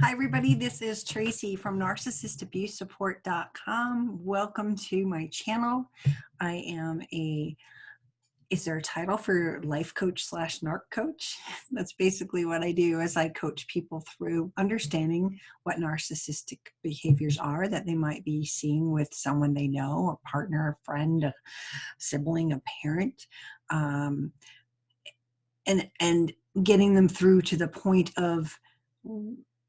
Hi, everybody. This is Tracy from narcissistabusesupport.com. Welcome to my channel. I am is there a title for life coach / narc coach? That's basically what I do is I coach people through understanding what narcissistic behaviors are that they might be seeing with someone they know, a partner, a friend, a sibling, a parent, and getting them through to the point of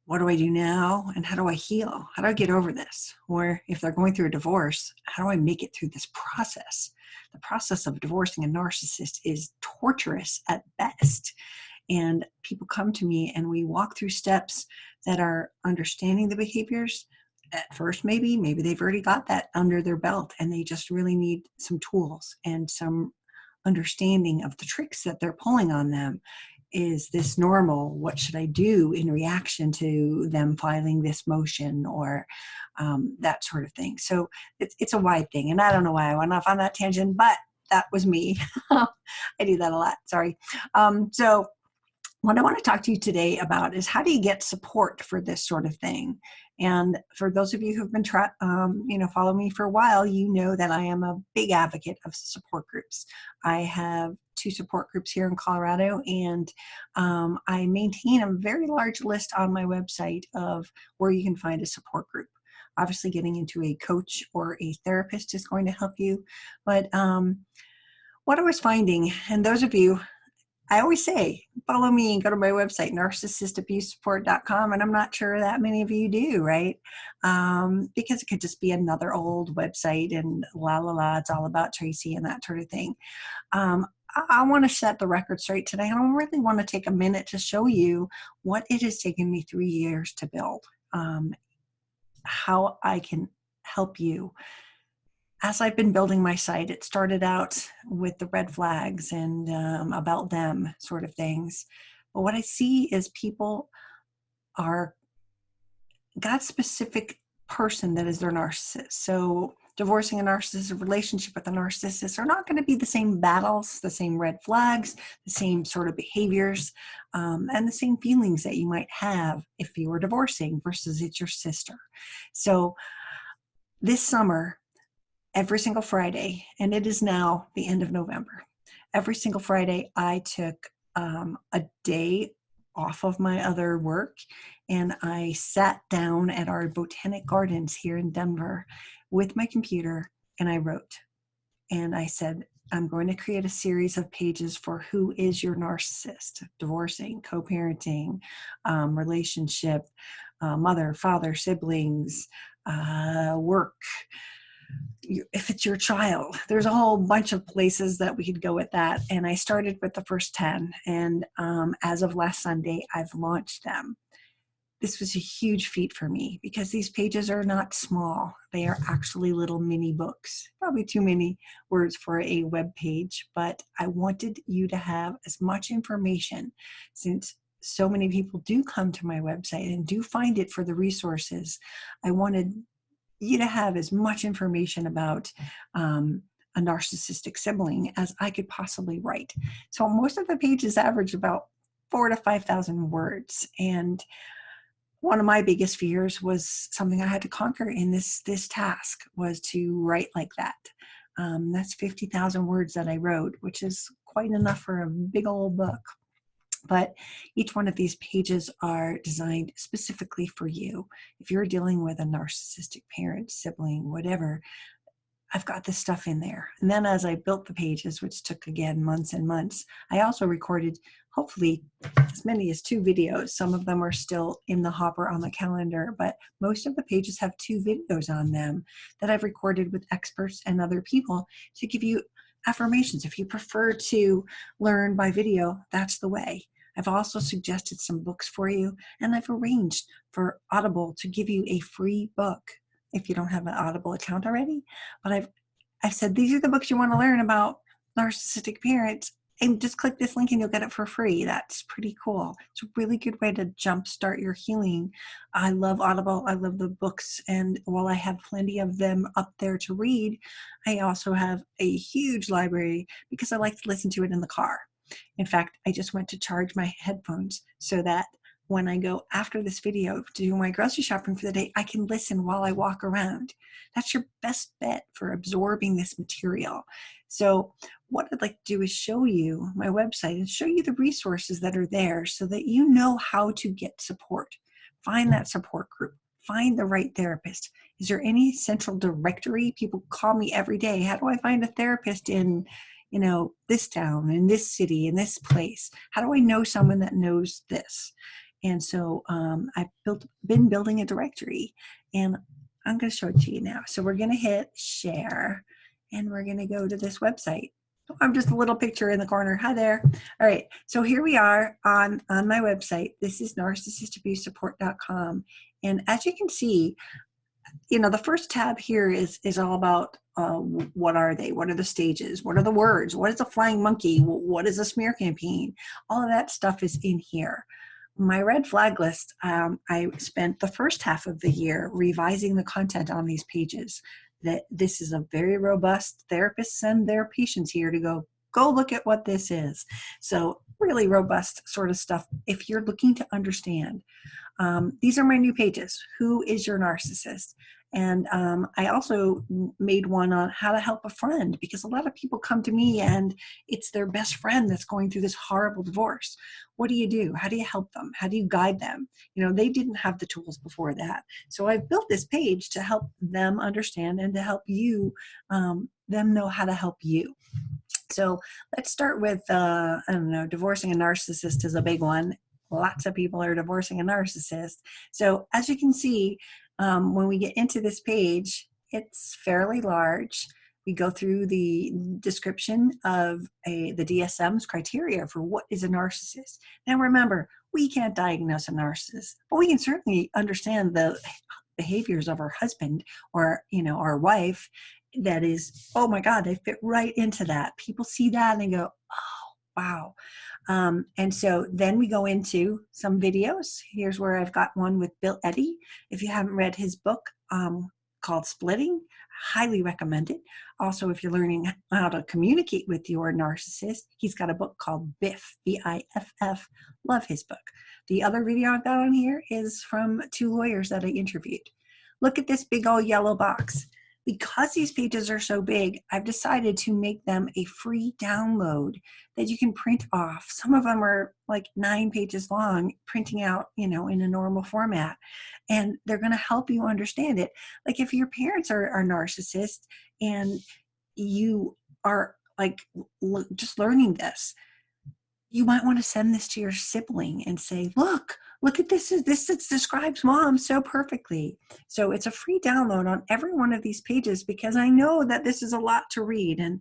what do I do now and how do I heal? How do I get over this? Or if they're going through a divorce, how do I make it through this process? The process of divorcing a narcissist is torturous at best. And people come to me and we walk through steps that are understanding the behaviors. At first, maybe they've already got that under their belt and they just really need some tools and some understanding of the tricks that they're pulling on them. Is this normal? What should I do in reaction to them filing this motion or that sort of thing? So it's a wide thing. And I don't know why I went off on that tangent, but that was me. I do that a lot. Sorry. So what I want to talk to you today about is how do you get support for this sort of thing? And for those of you who've been following me for a while, you know that I am a big advocate of support groups. I have 2 support groups here in Colorado, and I maintain a very large list on my website of where you can find a support group. Obviously, getting into a coach or a therapist is going to help you, but what I was finding, and those of you, I always say, follow me and go to my website, narcissistabusesupport.com. And I'm not sure that many of you do, right? Because it could just be another old website and it's all about Tracy and that sort of thing. I want to set the record straight today. And I really want to take a minute to show you what it has taken me 3 years to build, how I can help you. As I've been building my site, it started out with the red flags and about them sort of things. But what I see is people got a specific person that is their narcissist. So divorcing a narcissist, a relationship with a narcissist are not going to be the same battles, the same red flags, the same sort of behaviors, and the same feelings that you might have if you were divorcing versus it's your sister. So this summer, every single Friday, and it is now the end of November, every single Friday I took a day off of my other work and I sat down at our botanic gardens here in Denver with my computer and I wrote. And I said, I'm going to create a series of pages for who is your narcissist, divorcing, co-parenting, relationship, mother, father, siblings, work. If it's your child, there's a whole bunch of places that we could go with that. And I started with the first 10. And as of last Sunday, I've launched them. This was a huge feat for me because these pages are not small. They are actually little mini books, probably too many words for a web page, but I wanted you to have as much information since so many people do come to my website and do find it for the resources. I wanted you to have as much information about a narcissistic sibling as I could possibly write. So most of the pages average about 4,000 to 5,000 words. And one of my biggest fears was something I had to conquer in this task was to write like that. That's 50,000 words that I wrote, which is quite enough for a big old book. But each one of these pages are designed specifically for you. If you're dealing with a narcissistic parent, sibling, whatever, I've got this stuff in there. And then as I built the pages, which took, again, months and months, I also recorded, hopefully, as many as 2 videos. Some of them are still in the hopper on the calendar, but most of the pages have 2 videos on them that I've recorded with experts and other people to give you affirmations. If you prefer to learn by video, that's the way. I've also suggested some books for you, and I've arranged for Audible to give you a free book if you don't have an Audible account already. But I've said, these are the books you want to learn about narcissistic parents, and just click this link and you'll get it for free. That's pretty cool. It's a really good way to jumpstart your healing. I love Audible. I love the books. And while I have plenty of them up there to read, I also have a huge library because I like to listen to it in the car. In fact, I just went to charge my headphones so that when I go after this video to do my grocery shopping for the day, I can listen while I walk around. That's your best bet for absorbing this material. So what I'd like to do is show you my website and show you the resources that are there so that you know how to get support. Find that support group. Find the right therapist. Is there any central directory? People call me every day. How do I find a therapist in, this town, in this city, in this place? How do I know someone that knows this? And so I've been building a directory, and I'm going to show it to you now. So we're going to hit share, and we're going to go to this website. I'm just a little picture in the corner. Hi there. All right. So here we are on my website. This is narcissistabusesupport.com. And as you can see, the first tab here is all about what are they? What are the stages? What are the words? What is a flying monkey? What is a smear campaign? All of that stuff is in here. My red flag list, I spent the first half of the year revising the content on these pages. That this is a very robust, therapists send their patients here to go look at what this is. So really robust sort of stuff if you're looking to understand. These are my new pages. Who is your narcissist? And I also made one on how to help a friend, because a lot of people come to me and it's their best friend that's going through this horrible divorce. What do you do? How do you help them? How do you guide them? They didn't have the tools before that. So I've built this page to help them understand and to help you, them know how to help you. So let's start with, divorcing a narcissist is a big one. Lots of people are divorcing a narcissist. So as you can see, when we get into this page, it's fairly large. We go through the description of the DSM's criteria for what is a narcissist. Now remember, we can't diagnose a narcissist, but we can certainly understand the behaviors of our husband or, our wife. That is, oh my God, they fit right into that. People see that and they go, oh, wow. And so then we go into some videos. Here's where I've got one with Bill Eddy. If you haven't read his book called Splitting, highly recommend it. Also, if you're learning how to communicate with your narcissist, he's got a book called Biff, B-I-F-F. Love his book. The other video I've got on here is from 2 lawyers that I interviewed. Look at this big old yellow box. Because these pages are so big, I've decided to make them a free download that you can print off. Some of them are like 9 pages long, printing out, in a normal format. And they're going to help you understand it. Like if your parents are narcissists and you are just learning this, you might want to send this to your sibling and say, look at this. This describes mom so perfectly. So it's a free download on every one of these pages, because I know that this is a lot to read, and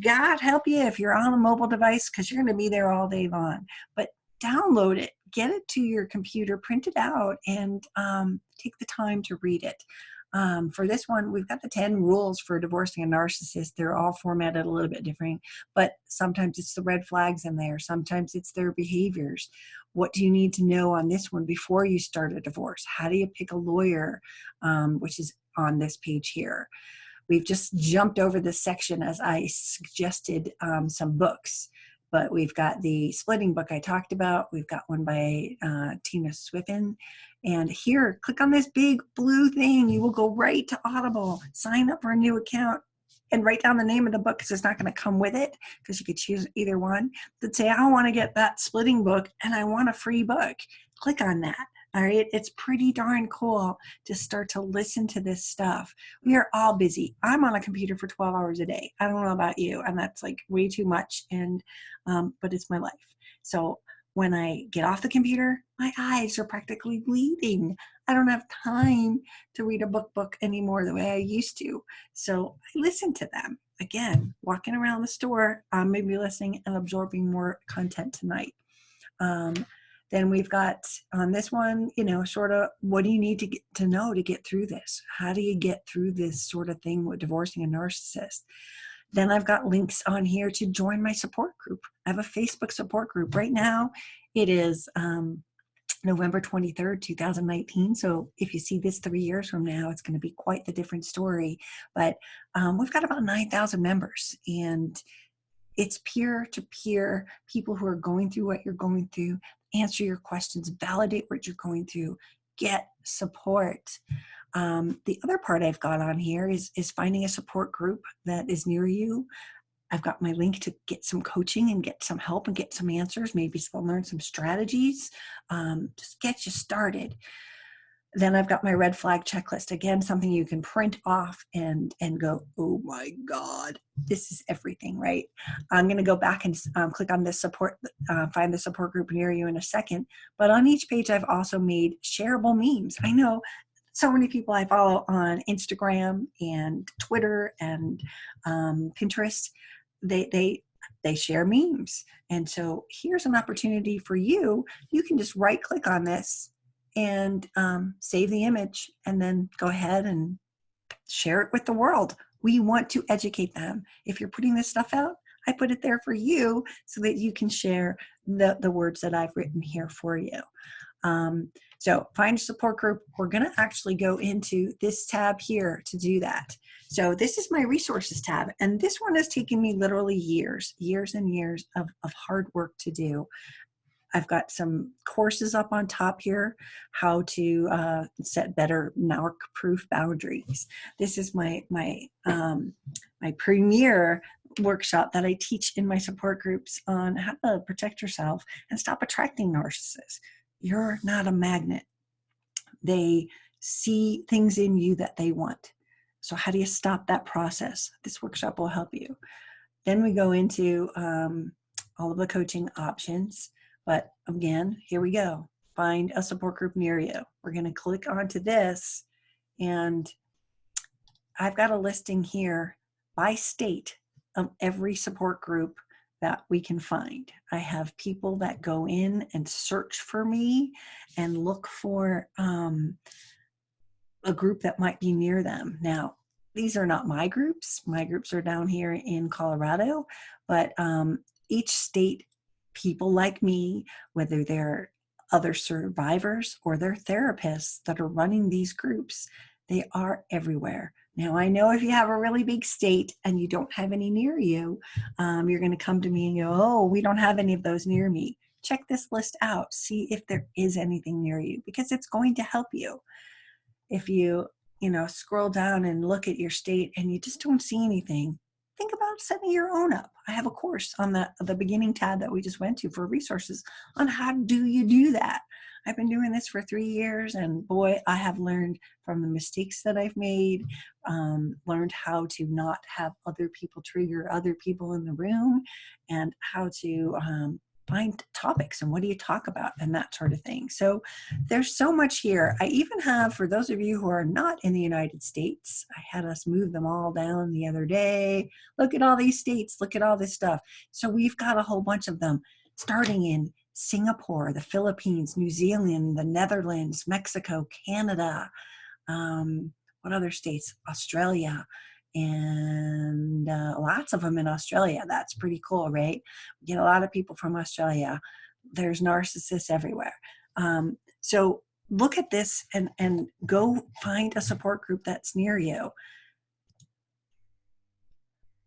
God help you if you're on a mobile device, because you're going to be there all day long. But download it, get it to your computer, print it out, and take the time to read it. For this one, we've got the 10 rules for divorcing a narcissist. They're all formatted a little bit different, but sometimes it's the red flags in there. Sometimes it's their behaviors. What do you need to know on this one before you start a divorce? How do you pick a lawyer, which is on this page here. We've just jumped over this section as I suggested some books. But we've got the Splitting book I talked about. We've got one by Tina Swiffen. And here, click on this big blue thing. You will go right to Audible, sign up for a new account, and write down the name of the book, because it's not going to come with it, because you could choose either one. But say, I want to get that Splitting book and I want a free book. Click on that. All right. It's pretty darn cool to start to listen to this stuff. We are all busy. I'm on a computer for 12 hours a day. I don't know about you, and that's like way too much. And, but it's my life. So when I get off the computer, my eyes are practically bleeding. I don't have time to read a book anymore the way I used to. So I listen to them. Again, walking around the store, maybe listening and absorbing more content tonight. Then we've got on this one, sort of what do you need to get to know to get through this? How do you get through this sort of thing with divorcing a narcissist? Then I've got links on here to join my support group. I have a Facebook support group. Right now, it is November 23rd, 2019. So if you see this 3 years from now, it's going to be quite the different story. But we've got about 9,000 members. And It's peer-to-peer, people who are going through what you're going through, answer your questions, validate what you're going through, get support. The other part I've got on here is finding a support group that is near you. I've got my link to get some coaching and get some help and get some answers, maybe learn some strategies, just get you started. Then I've got my red flag checklist. Again, something you can print off and go, oh my God, this is everything, right? I'm going to go back and click on this support, find the support group near you in a second. But on each page, I've also made shareable memes. I know so many people I follow on Instagram and Twitter and Pinterest, they share memes. And so here's an opportunity for you. You can just right click on this and save the image and then go ahead and share it with the world. We want to educate them. If you're putting this stuff out, I put it there for you so that you can share the words that I've written here for you. So find a support group. We're going to actually go into this tab here to do that. So this is my resources tab, and this one has taken me literally years and years of hard work to do. I've got some courses up on top here, how to set better narc-proof boundaries. This is my premier workshop that I teach in my support groups on how to protect yourself and stop attracting narcissists. You're not a magnet. They see things in you that they want. So how do you stop that process? This workshop will help you. Then we go into all of the coaching options. But again, here we go. Find a support group near you. We're going to click onto this, and I've got a listing here by state of every support group that we can find. I have people that go in and search for me and look for a group that might be near them. Now, these are not my groups. My groups are down here in Colorado, but each state, people like me, whether they're other survivors or they're therapists that are running these groups, they are everywhere. Now, I know if you have a really big state and you don't have any near you, you're going to come to me and go, oh, we don't have any of those near me. Check this list out. See if there is anything near you, because it's going to help you. If you scroll down and look at your state and you just don't see anything, think about setting your own up. I have a course on the beginning tab that we just went to for resources on how do you do that. I've been doing this for 3 years, and boy, I have learned from the mistakes that I've made, learned how to not have other people trigger other people in the room, and how to find topics and what do you talk about and that sort of thing. So there's so much here. I even have, for those of you who are not in the United States, I had us move them all down the other day. Look at all these states, look at all this stuff. So we've got a whole bunch of them, starting in Singapore, the Philippines, New Zealand, the Netherlands, Mexico, Canada, what other states? Australia, and lots of them in Australia. That's pretty cool, right? We get a lot of people from Australia. There's narcissists everywhere. So look at this and go find a support group that's near you.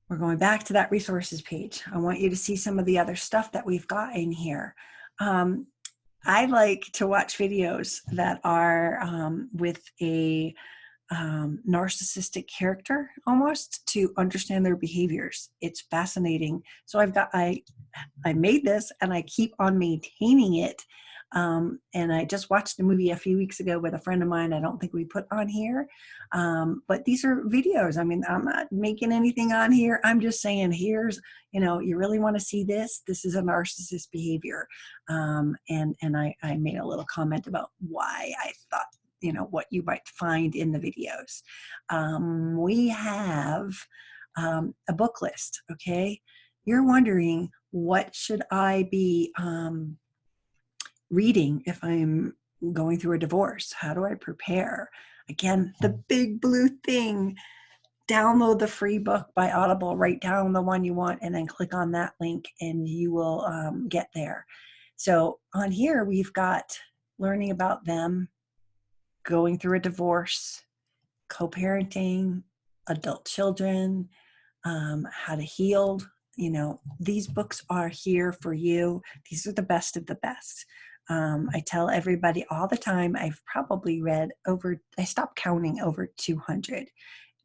We're going back to that resources page. I want you to see some of the other stuff that we've got in here. I like to watch videos that are with a narcissistic character almost to understand their behaviors. It's fascinating. So I made this and I keep on maintaining it. And I just watched a movie a few weeks ago with a friend of mine. I don't think we put on here, but these are videos. I mean, I'm not making anything on here. I'm just saying, here's, you really want to see this? This is a narcissist behavior. And I made a little comment about why I thought, what you might find in the videos. We have a book list, okay? You're wondering, what should I be reading if I'm going through a divorce? How do I prepare? Again, the big blue thing. Download the free book by Audible, write down the one you want, and then click on that link and you will get there. So on here, we've got learning about them, going through a divorce, co-parenting, adult children, how to heal these books are here for you. These are the best of the best. I tell everybody all the time, I've probably read I stopped counting, over 200,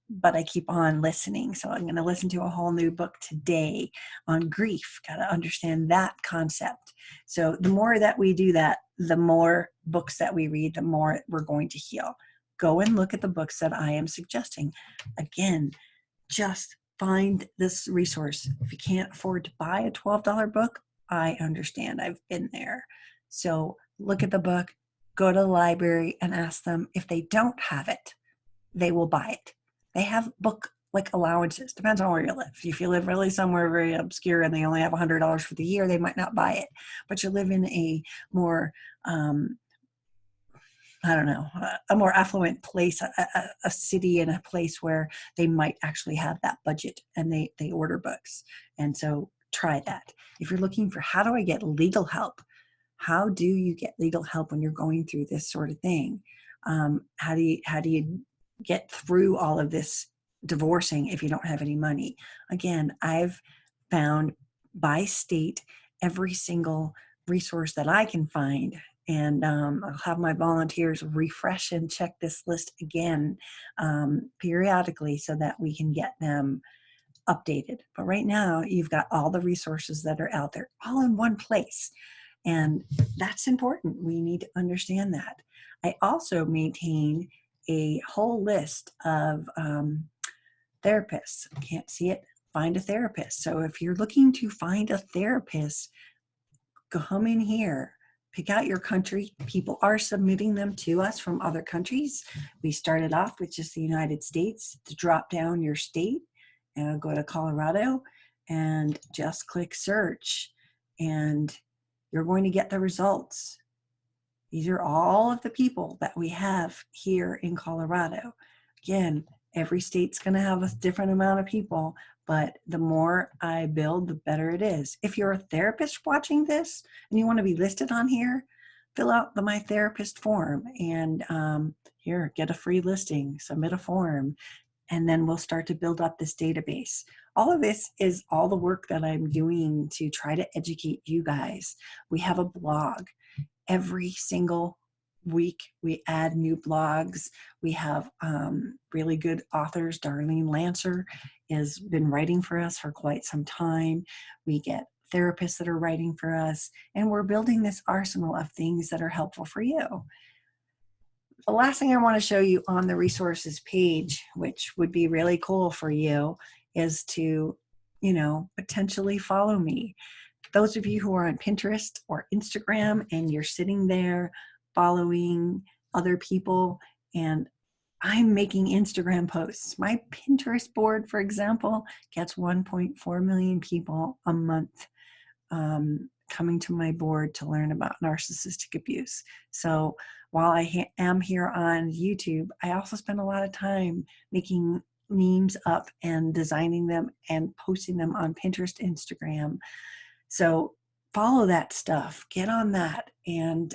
but I keep on listening. So I'm going to listen to a whole new book today on grief. Got to understand that concept. So the more that we do that, the more books that we read, the more we're going to heal. Go and look at the books that I am suggesting. Again, just find this resource. If you can't afford to buy a $12 book, I understand. I've been there. So look at the book, go to the library and ask them. If they don't have it, they will buy it. They have book like allowances. Depends on where you live. If you live really somewhere very obscure and they only have $100 for the year, they might not buy it. But you live in a more a more affluent place, a city and a place where they might actually have that budget and they order books. And so try that. If you're looking for how do I get legal help, how do you get legal help when you're going through this sort of thing? How do you get through all of this divorcing if you don't have any money? Again, I've found by state every single resource that I can find. And I'll have my volunteers refresh and check this list again periodically so that we can get them updated. But right now, you've got all the resources that are out there all in one place. And that's important. We need to understand that. I also maintain a whole list of therapists. Can't see it? Find a therapist. So if you're looking to find a therapist, come in here. Pick out your country. People are submitting them to us from other countries. We started off with just the United States. To drop down your state and go to Colorado and just click search and you're going to get the results. These are all of the people that we have here in Colorado. Again, every state's going to have a different amount of people, but the more I build, the better it is. If you're a therapist watching this and you want to be listed on here, fill out the My Therapist form and here, get a free listing, submit a form, and then we'll start to build up this database. All of this is all the work that I'm doing to try to educate you guys. We have a blog. Every single week we add new blogs. We have really good authors. Darlene Lancer has been writing for us for quite some time. We get therapists that are writing for us, and we're building this arsenal of things that are helpful for you. The last thing I want to show you on the resources page, which would be really cool for you, is to, potentially follow me. Those of you who are on Pinterest or Instagram and you're sitting there following other people, and I'm making Instagram posts. My Pinterest board, for example, gets 1.4 million people a month coming to my board to learn about narcissistic abuse. So while I am here on YouTube, I also spend a lot of time making memes up and designing them and posting them on Pinterest, Instagram. So follow that stuff, get on that, and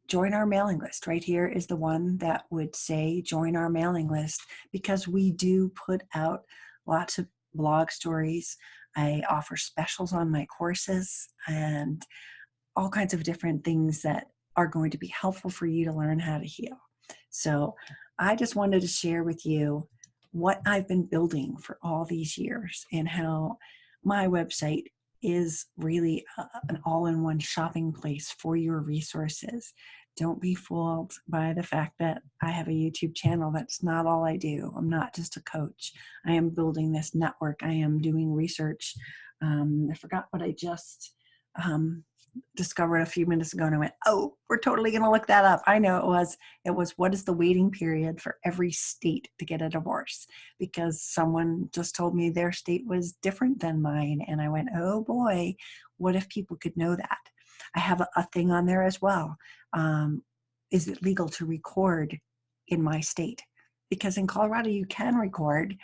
join our mailing list. Right here is the one that would say join our mailing list, because we do put out lots of blog stories. I offer specials on my courses and all kinds of different things that are going to be helpful for you to learn how to heal. So I just wanted to share with you what I've been building for all these years and how my website is really an all-in-one shopping place for your resources. Don't be fooled by the fact that I have a YouTube channel. That's not all I do. I'm not just a coach. I am building this network. I am doing research. I forgot what I just discovered a few minutes ago, and I went, oh, we're totally going to look that up. I know it was what is the waiting period for every state to get a divorce? Because someone just told me their state was different than mine. And I went, oh boy, what if people could know that? I have a thing on there as well. Is it legal to record in my state? Because in Colorado, you can record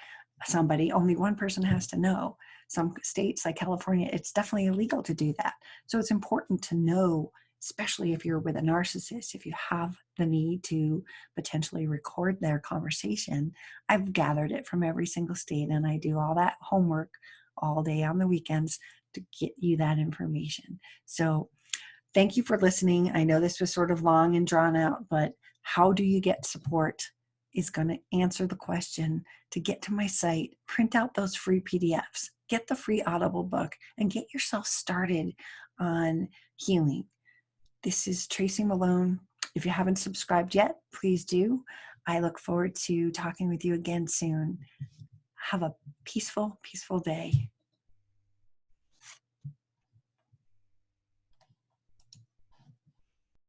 somebody, only one person has to know. Some states like California, it's definitely illegal to do that. So it's important to know especially if you're with a narcissist, if you have the need to potentially record their conversation. I've gathered it from every single state, and I do all that homework all day on the weekends to get you that information. So thank you for listening. I know this was sort of long and drawn out, but how do you get support is going to answer the question. To get to my site, print out those free PDFs, get the free Audible book, and get yourself started on healing. This is Tracy Malone. If you haven't subscribed yet, please do. I look forward to talking with you again soon. Have a peaceful, peaceful day.